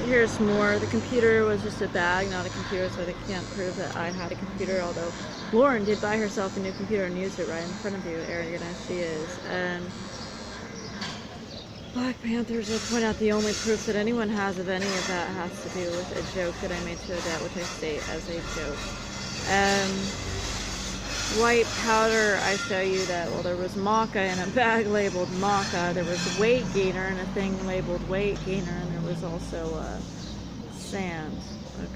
here's more. The computer was just a bag, not a computer, so they can't prove that I had a computer, although Lauren did buy herself a new computer and used it right in front of you, arrogant as she is. And Black Panthers, I point out the only proof that anyone has of any of that has to do with a joke that I made to Odette, which I state as a joke. White powder, I show you that, well, there was maca in a bag labeled maca, there was weight gainer in a thing labeled weight gainer, and there was also sand,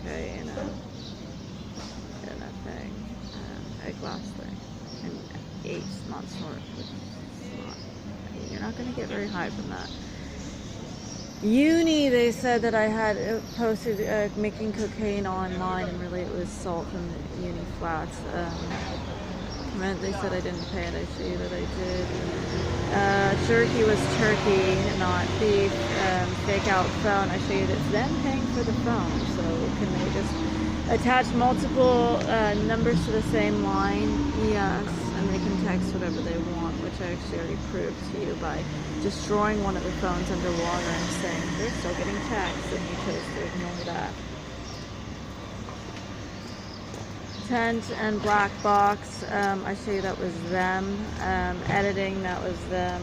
okay, in a thing, a glass thing, and eighths, not snort. You're not going to get very high from that. Uni, they said that I had posted making cocaine online, and really it was salt from the uni flats. They said I didn't pay it. I see that I did. Jerky was turkey, not beef. Fake out phone. I show you that it's them paying for the phone. So can they just attach multiple numbers to the same line? Yes. And they can text whatever they want, which I actually already proved to you by destroying one of the phones underwater and saying they're still getting texts, and you chose to ignore that. Tent and black box, I show you that was them. Editing, that was them.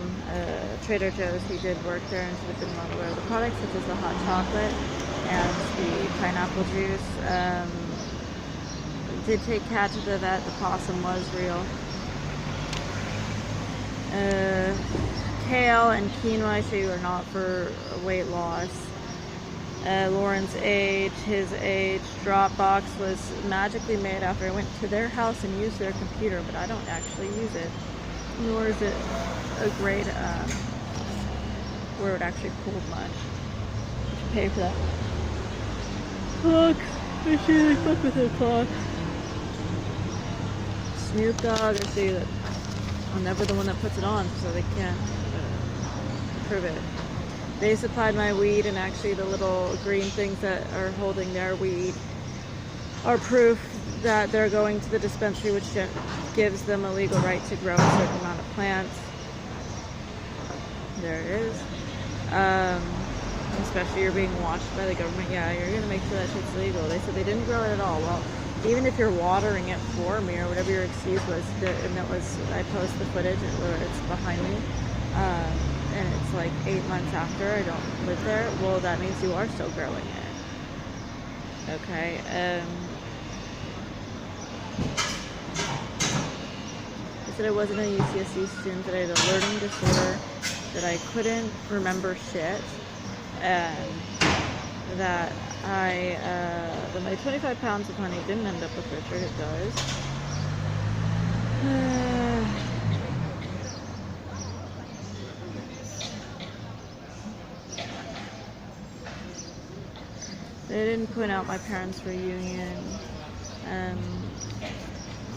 Trader Joe's, he did work there and should have been well aware of the products, such as the hot chocolate and the pineapple juice. Did take Cat to the vet, the possum was real. Kale and quinoa, I show you, are not for weight loss. Lauren's age, his age. Dropbox was magically made after I went to their house and used their computer, but I don't actually use it, nor is it a great where it actually pulled much. I should pay for that. Clock, I should fuck with the clock. Snoop Dogg, I see that I'm never the one that puts it on, so they can't prove it. They supplied my weed, and actually the little green things that are holding their weed are proof that they're going to the dispensary, which gives them a legal right to grow a certain amount of plants. There it is. Especially you're being watched by the government. Yeah, you're going to make sure that shit's legal. They said they didn't grow it at all. Well, even if you're watering it for me or whatever your excuse was, and that was, I post the footage where it's behind me, and it's like 8 months after I don't live there, well, that means you are still growing it. Okay. I said I wasn't a UCSC student, that I had a learning disorder, that I couldn't remember shit, and that that my 25 pounds of honey didn't end up with Richard. It does. They didn't point out my parents' reunion.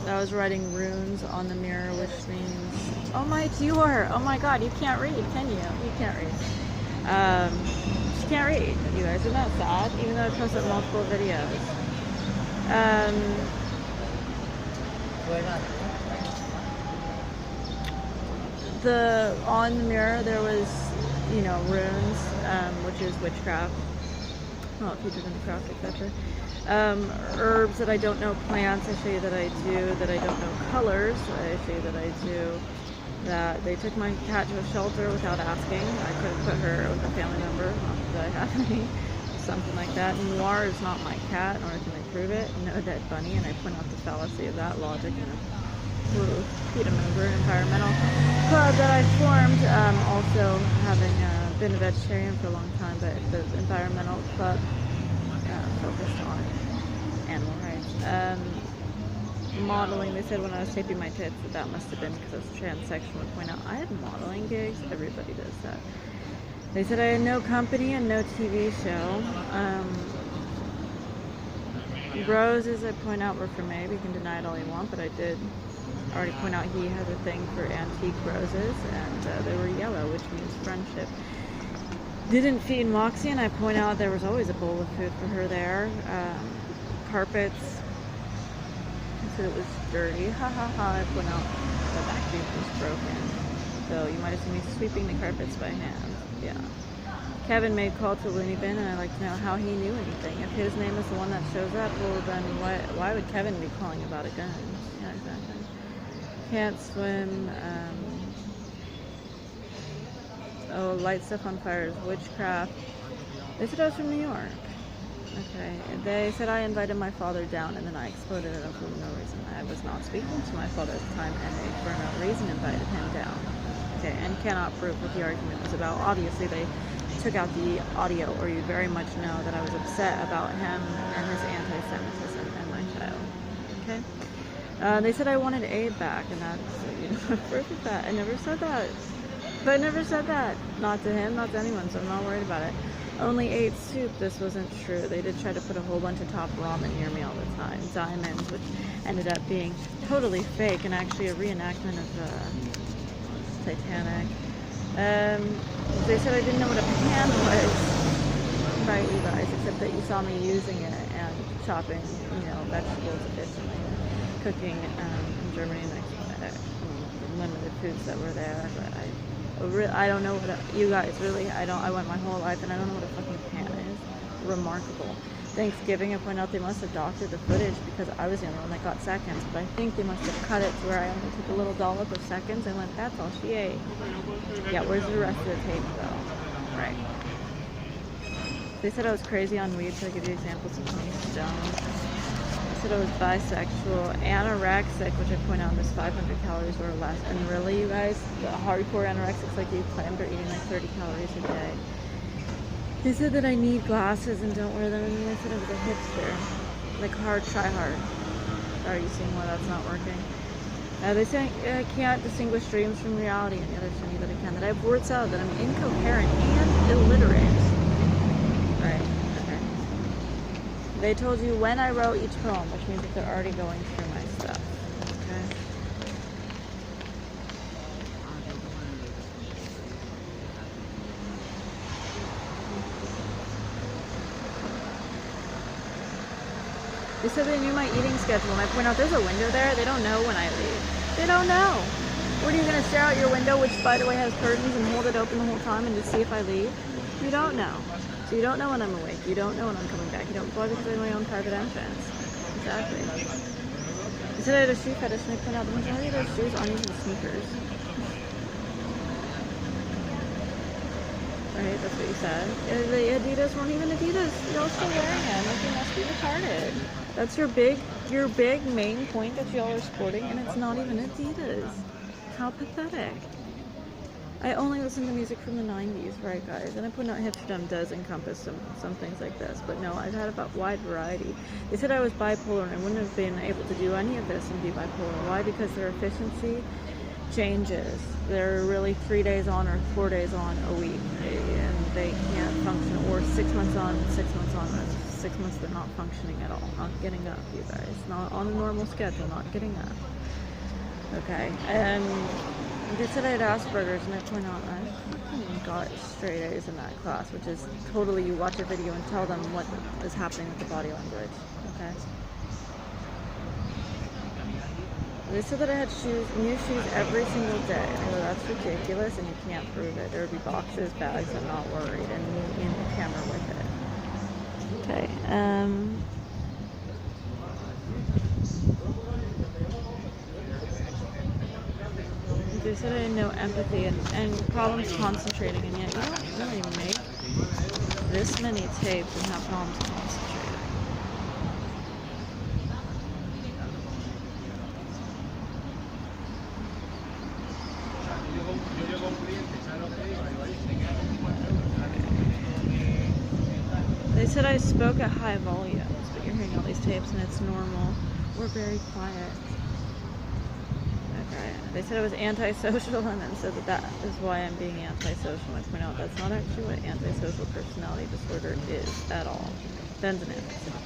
I was writing runes on the mirror, which means, oh my Dior, oh my god, you can't read, can you? You can't read. Just can't read, you guys. Isn't that sad? Even though I posted multiple videos. On the mirror there was, runes, which is witchcraft. Well, featured in the craft, etc. Herbs that I don't know, plants, I show you that I do, that I don't know colors, I show you that I do, that they took my cat to a shelter without asking. I could have put her with a family member, not that I have any, something like that. Noir is not my cat, nor can I prove it. No dead bunny, and I point out the fallacy of that logic and feed them over an environmental club that I formed, also having been a vegetarian for a long time, but the environmental club focused on animal rights. Modeling, they said when I was taping my tits that must have been because I was transsexual. I point out I had modeling gigs, everybody does that. They said I had no company and no TV show. Roses, I point out, were for me. We can deny it all you want, but I did already point out he has a thing for antique roses, and they were yellow, which means friendship. Didn't feed Moxie, and I point out there was always a bowl of food for her there. Carpets, I said it was dirty. Ha ha ha. I point out the vacuum was broken. So you might have seen me sweeping the carpets by hand. Yeah. Kevin made call to Looney Bin, and I'd like to know how he knew anything. If his name is the one that shows up, well then why would Kevin be calling about a gun? Yeah, exactly. Can't swim. Oh, light stuff on fire is witchcraft. They said I was from New York. Okay. They said I invited my father down, and then I exploded it for no reason. I was not speaking to my father at the time, and they for no reason invited him down. Okay, and cannot prove what the argument was about. Obviously, they took out the audio, or you very much know that I was upset about him and his anti-Semitism and my child. Okay. They said I wanted Abe back, and that's proof of that. I never said that. But I never said that. Not to him, not to anyone, so I'm not worried about it. Only ate soup. This wasn't true. They did try to put a whole bunch of top ramen near me all the time. Diamonds, which ended up being totally fake and actually a reenactment of Titanic. They said I didn't know what a pan was, right, you guys, except that you saw me using it and chopping, vegetables efficiently, cooking in Germany next limited foods that were there. But I don't know what you guys really. I went my whole life and I don't know what a fucking pan is. Remarkable. Thanksgiving, I point out they must have doctored the footage because I was the only one that got seconds, but I think they must have cut it to where I only took a little dollop of seconds and went, that's all she ate. Yeah, where's the rest of the tape though? Right. They said I was crazy on weed, so I give you examples of being stoned. They said I was bisexual, anorexic, which I point out is 500 calories or less. And really, you guys, the hardcore anorexics like you claimed are eating like 30 calories a day. They said that I need glasses and don't wear them, and they said I was a hipster. Like hard, try hard. Are you seeing why that's not working? They say I can't distinguish dreams from reality, and the other show me that I can. That I have word salad, that I'm incoherent and illiterate. Right, okay. They told you when I wrote each poem, which means that they're already going through my stuff. Okay. They said they knew my eating schedule, and I point out there's a window there. They don't know when I leave. They don't know. What are you going to stare out your window, which, by the way, has curtains, and hold it open the whole time and just see if I leave? You don't know. So you don't know when I'm awake. You don't know when I'm coming back. You don't plug because I have my own private entrance. Exactly. They said I had a shoe fetish, and I point out the majority of those shoes aren't even sneakers. Right, that's what you said. The Adidas weren't even Adidas. Y'all still wearing them. Like, you must be retarded. That's your big main point that y'all are sporting, and it's not even Adidas. How pathetic. I only listen to music from the 90s, right, guys? And I put out hipsterdom does encompass some things like this, but no, I've had a wide variety. They said I was bipolar, and I wouldn't have been able to do any of this and be bipolar. Why? Because their efficiency changes. They're really 3 days on or 4 days on a week, and they can't function, or 6 months on, 6 months on. That's 6 months they're not functioning at all, not getting up, you guys, not on a normal schedule, not getting up. Okay, and they said I had Asperger's, and I point out I got straight A's in that class, which is totally, you watch a video and tell them what is happening with the body language. Okay. They said that I had new shoes every single day. I go, that's ridiculous, and you can't prove it. There would be boxes, bags, I'm not worried, and me and the camera with it. Okay, they said I had no empathy and problems concentrating, and yet you don't really make this many tapes and have problems concentrating. They said I spoke at high volumes, but you're hearing all these tapes and it's normal. We're very quiet. Okay. They said I was antisocial, and then said that is why I'm being antisocial. I point out that's not actually what antisocial personality disorder is at all. Ben's an antisocial.